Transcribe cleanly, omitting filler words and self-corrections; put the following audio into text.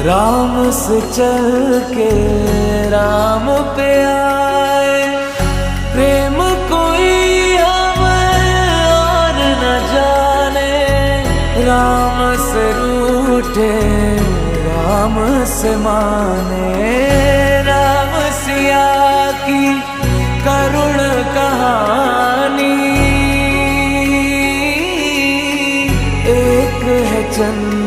राम से चल के राम पे आए। प्रेम कोई हमें और न जाने, राम से रूठे राम से माने। राम सिया की करुण कहानी, एक है चंद